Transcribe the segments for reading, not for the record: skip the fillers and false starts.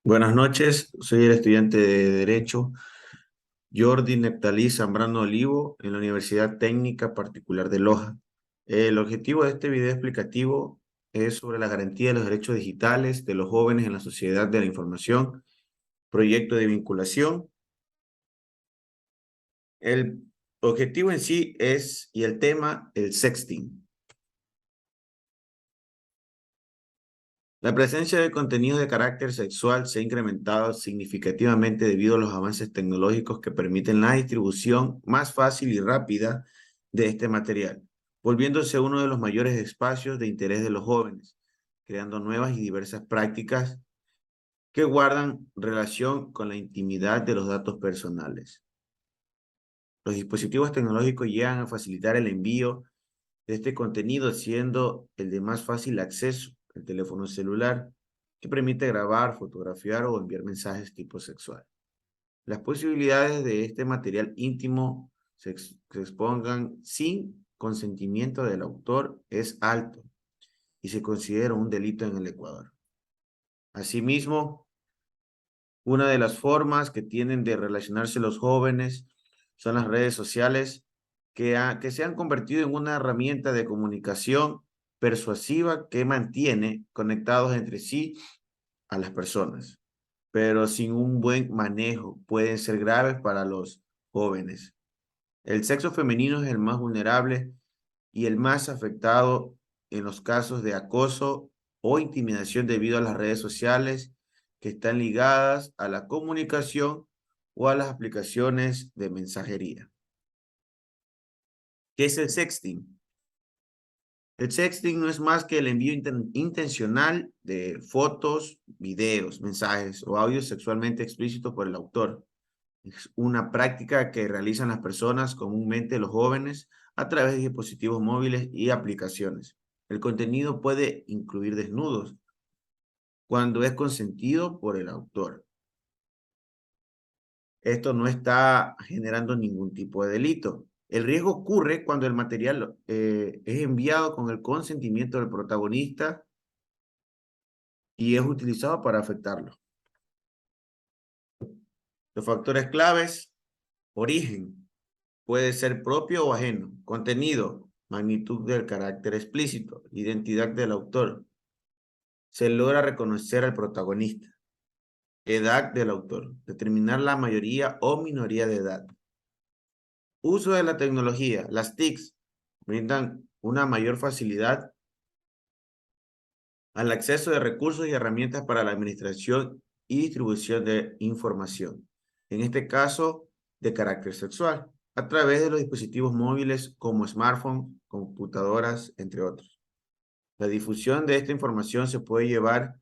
Buenas noches, soy el estudiante de Derecho Jordi Neptalí Zambrano Olivo en la Universidad Técnica Particular de Loja. El objetivo de este video explicativo es sobre la garantía de los derechos digitales de los jóvenes en la sociedad de la información, proyecto de vinculación. El objetivo en sí es, y el tema, el sexting. La presencia de contenidos de carácter sexual se ha incrementado significativamente debido a los avances tecnológicos que permiten la distribución más fácil y rápida de este material, volviéndose uno de los mayores espacios de interés de los jóvenes, creando nuevas y diversas prácticas que guardan relación con la intimidad de los datos personales. Los dispositivos tecnológicos llegan a facilitar el envío de este contenido, siendo el de más fácil acceso el teléfono celular, que permite grabar, fotografiar o enviar mensajes tipo sexual. Las posibilidades de este material íntimo se expongan sin consentimiento del autor es alto y se considera un delito en el Ecuador. Asimismo, una de las formas que tienen de relacionarse los jóvenes son las redes sociales que se han convertido en una herramienta de comunicación persuasiva que mantiene conectados entre sí a las personas, pero sin un buen manejo pueden ser graves para los jóvenes. El sexo femenino es el más vulnerable y el más afectado en los casos de acoso o intimidación debido a las redes sociales que están ligadas a la comunicación o a las aplicaciones de mensajería. ¿Qué es el sexting? El sexting no es más que el envío intencional de fotos, videos, mensajes o audios sexualmente explícitos por el autor. Es una práctica que realizan las personas, comúnmente los jóvenes, a través de dispositivos móviles y aplicaciones. El contenido puede incluir desnudos cuando es consentido por el autor. Esto no está generando ningún tipo de delito. El riesgo ocurre cuando el material es enviado con el consentimiento del protagonista y es utilizado para afectarlo. Los factores claves: origen, puede ser propio o ajeno; contenido, magnitud del carácter explícito; identidad del autor, se logra reconocer al protagonista; edad del autor, determinar la mayoría o minoría de edad. Uso de la tecnología. Las TICs brindan una mayor facilidad al acceso de recursos y herramientas para la administración y distribución de información, en este caso de carácter sexual, a través de los dispositivos móviles como smartphones, computadoras, entre otros. La difusión de esta información se puede llevar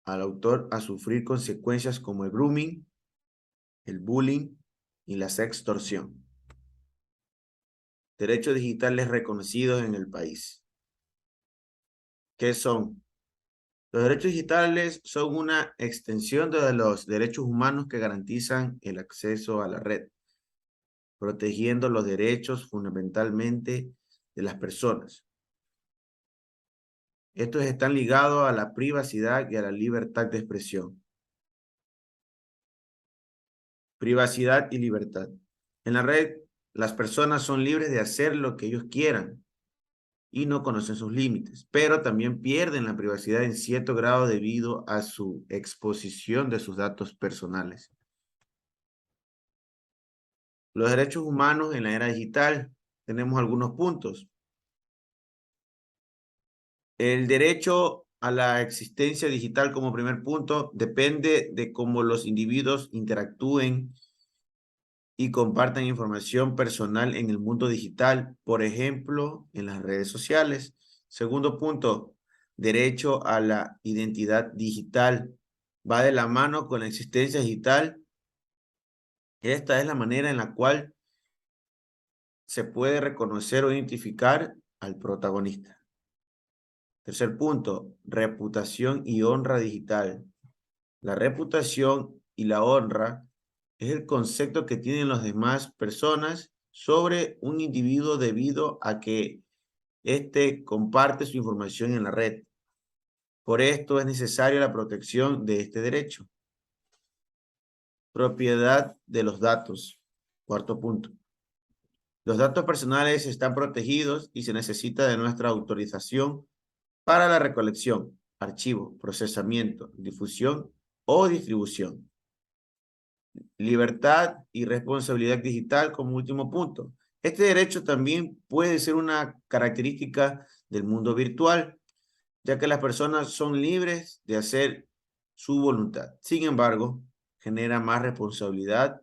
al autor a sufrir consecuencias como el grooming, el bullying y la sextorsión. Derechos digitales reconocidos en el país. ¿Qué son? Los derechos digitales son una extensión de los derechos humanos que garantizan el acceso a la red, protegiendo los derechos fundamentalmente de las personas. Estos están ligados a la privacidad y a la libertad de expresión. Privacidad y libertad. En la red, las personas son libres de hacer lo que ellos quieran y no conocen sus límites, pero también pierden la privacidad en cierto grado debido a su exposición de sus datos personales. Los derechos humanos en la era digital, tenemos algunos puntos. El derecho a la existencia digital como primer punto depende de cómo los individuos interactúen y compartan información personal en el mundo digital, por ejemplo, en las redes sociales. Segundo punto, derecho a la identidad digital. Va de la mano con la existencia digital. Esta es la manera en la cual se puede reconocer o identificar al protagonista. Tercer punto, reputación y honra digital. La reputación y la honra es el concepto que tienen las demás personas sobre un individuo debido a que éste comparte su información en la red. Por esto es necesaria la protección de este derecho. Propiedad de los datos. Cuarto punto. Los datos personales están protegidos y se necesita de nuestra autorización para la recolección, archivo, procesamiento, difusión o distribución. Libertad y responsabilidad digital como último punto. Este derecho también puede ser una característica del mundo virtual, ya que las personas son libres de hacer su voluntad. Sin embargo, genera más responsabilidad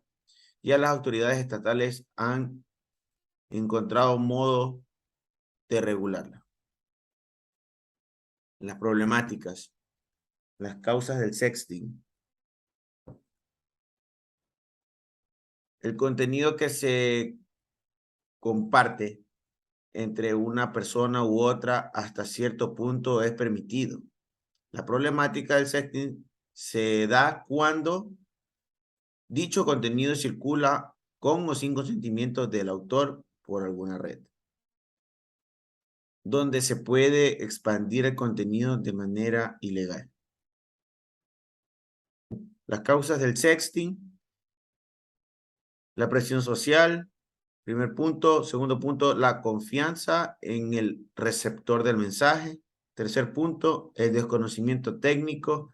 y a las autoridades estatales han encontrado modo de regularla. Las problemáticas, las causas del sexting. El contenido que se comparte entre una persona u otra hasta cierto punto es permitido. La problemática del sexting se da cuando dicho contenido circula con o sin consentimiento del autor por alguna red, donde se puede expandir el contenido de manera ilegal. Las causas del sexting, la presión social, primer punto. Segundo punto, la confianza en el receptor del mensaje. Tercer punto, el desconocimiento técnico.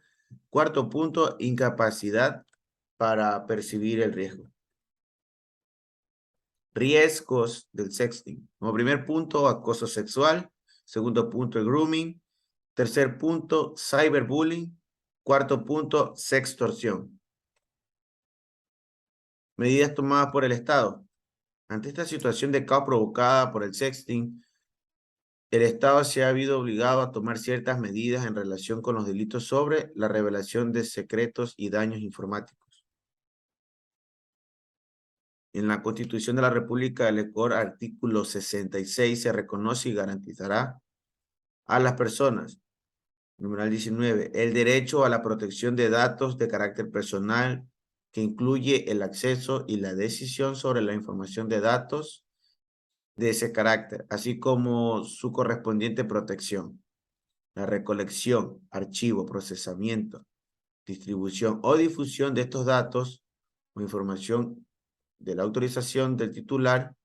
Cuarto punto, incapacidad para percibir el riesgo. Riesgos del sexting. Como primer punto, acoso sexual. Segundo punto, el grooming. Tercer punto, cyberbullying. Cuarto punto, sextorsión. Medidas tomadas por el Estado. Ante esta situación de caos provocada por el sexting, el Estado se ha habido obligado a tomar ciertas medidas en relación con los delitos sobre la revelación de secretos y daños informáticos. En la Constitución de la República del Ecuador, artículo 66, se reconoce y garantizará a las personas, numeral 19, el derecho a la protección de datos de carácter personal, que incluye el acceso y la decisión sobre la información de datos de ese carácter, así como su correspondiente protección. La recolección, archivo, procesamiento, distribución o difusión de estos datos o información de la autorización del titular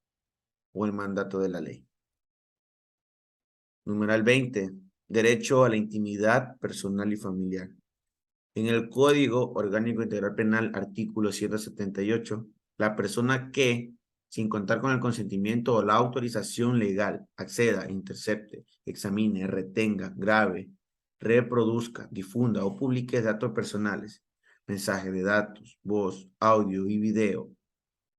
o el mandato de la ley. Numeral 20. Derecho a la intimidad personal y familiar. En el Código Orgánico Integral Penal, artículo 178, la persona que, sin contar con el consentimiento o la autorización legal, acceda, intercepte, examine, retenga, grave, reproduzca, difunda o publique datos personales, mensajes de datos, voz, audio y video,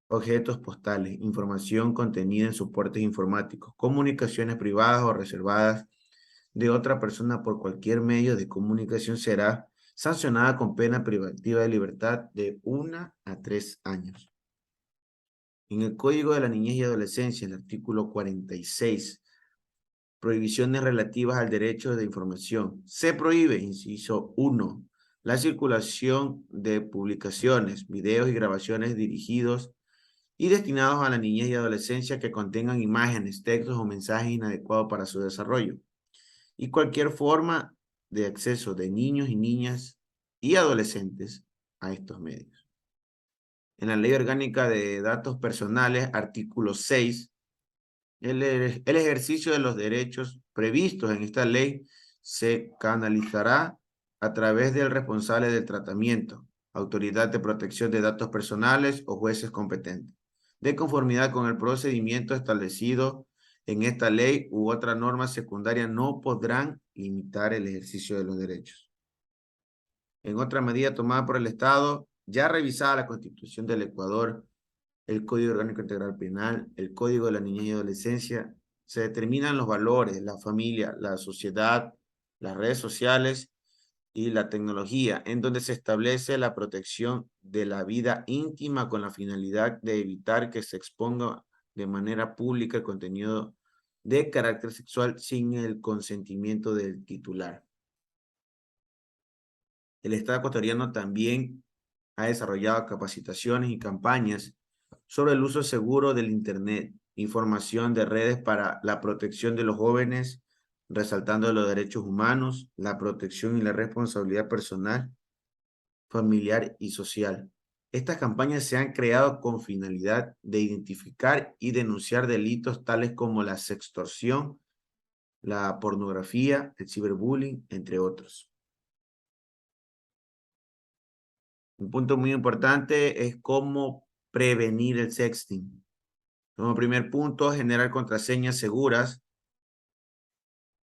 objetos postales, información contenida en soportes informáticos, comunicaciones privadas o reservadas de otra persona por cualquier medio de comunicación será sancionada con pena privativa de libertad de 1 a 3 años. En el Código de la Niñez y Adolescencia, el artículo 46, prohibiciones relativas al derecho de información. Se prohíbe, inciso 1, la circulación de publicaciones, videos y grabaciones dirigidos y destinados a la niñez y adolescencia que contengan imágenes, textos o mensajes inadecuados para su desarrollo, y cualquier forma de acceso de niños y niñas y adolescentes a estos medios. En la Ley Orgánica de Datos Personales, artículo 6, el ejercicio de los derechos previstos en esta ley se canalizará a través del responsable del tratamiento, autoridad de protección de datos personales o jueces competentes, de conformidad con el procedimiento establecido en esta ley u otra norma secundaria no podrán limitar el ejercicio de los derechos. En otra medida tomada por el Estado, ya revisada la Constitución del Ecuador, el Código Orgánico Integral Penal, el Código de la Niñez y Adolescencia, se determinan los valores, la familia, la sociedad, las redes sociales y la tecnología, en donde se establece la protección de la vida íntima con la finalidad de evitar que se exponga de manera pública el contenido de carácter sexual sin el consentimiento del titular. El Estado ecuatoriano también ha desarrollado capacitaciones y campañas sobre el uso seguro del Internet, información de redes para la protección de los jóvenes, resaltando los derechos humanos, la protección y la responsabilidad personal, familiar y social. Estas campañas se han creado con finalidad de identificar y denunciar delitos tales como la sextorsión, la pornografía, el ciberbullying, entre otros. Un punto muy importante es cómo prevenir el sexting. Como primer punto, generar contraseñas seguras.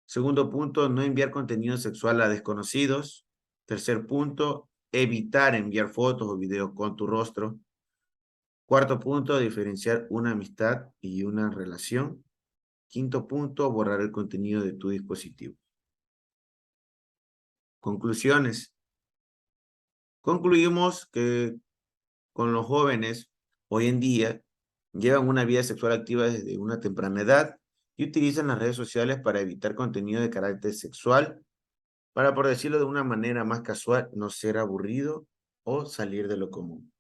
Segundo punto, no enviar contenido sexual a desconocidos. Tercer punto, evitar enviar fotos o videos con tu rostro. Cuarto punto, diferenciar una amistad y una relación. Quinto punto, borrar el contenido de tu dispositivo. Conclusiones. Concluimos que con los jóvenes hoy en día llevan una vida sexual activa desde una temprana edad y utilizan las redes sociales para evitar contenido de carácter sexual, para, por decirlo de una manera más casual, no ser aburrido o salir de lo común.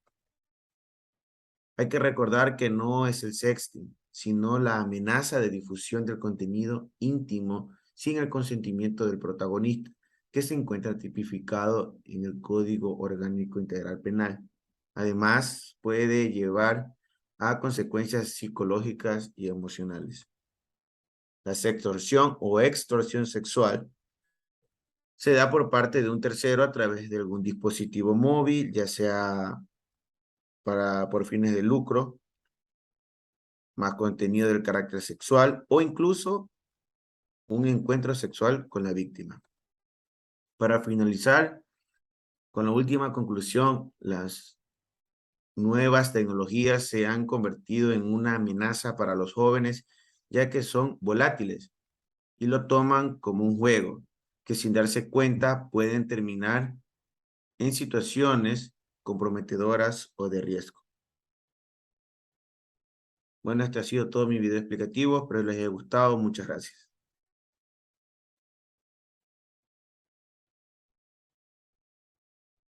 Hay que recordar que no es el sexting, sino la amenaza de difusión del contenido íntimo sin el consentimiento del protagonista, que se encuentra tipificado en el Código Orgánico Integral Penal. Además, puede llevar a consecuencias psicológicas y emocionales. La sextorsión o extorsión sexual se da por parte de un tercero a través de algún dispositivo móvil, ya sea por fines de lucro, más contenido del carácter sexual o incluso un encuentro sexual con la víctima. Para finalizar, con la última conclusión, las nuevas tecnologías se han convertido en una amenaza para los jóvenes, ya que son volátiles y lo toman como un juego, que sin darse cuenta pueden terminar en situaciones comprometedoras o de riesgo. Bueno, este ha sido todo mi video explicativo, espero les haya gustado. Muchas gracias.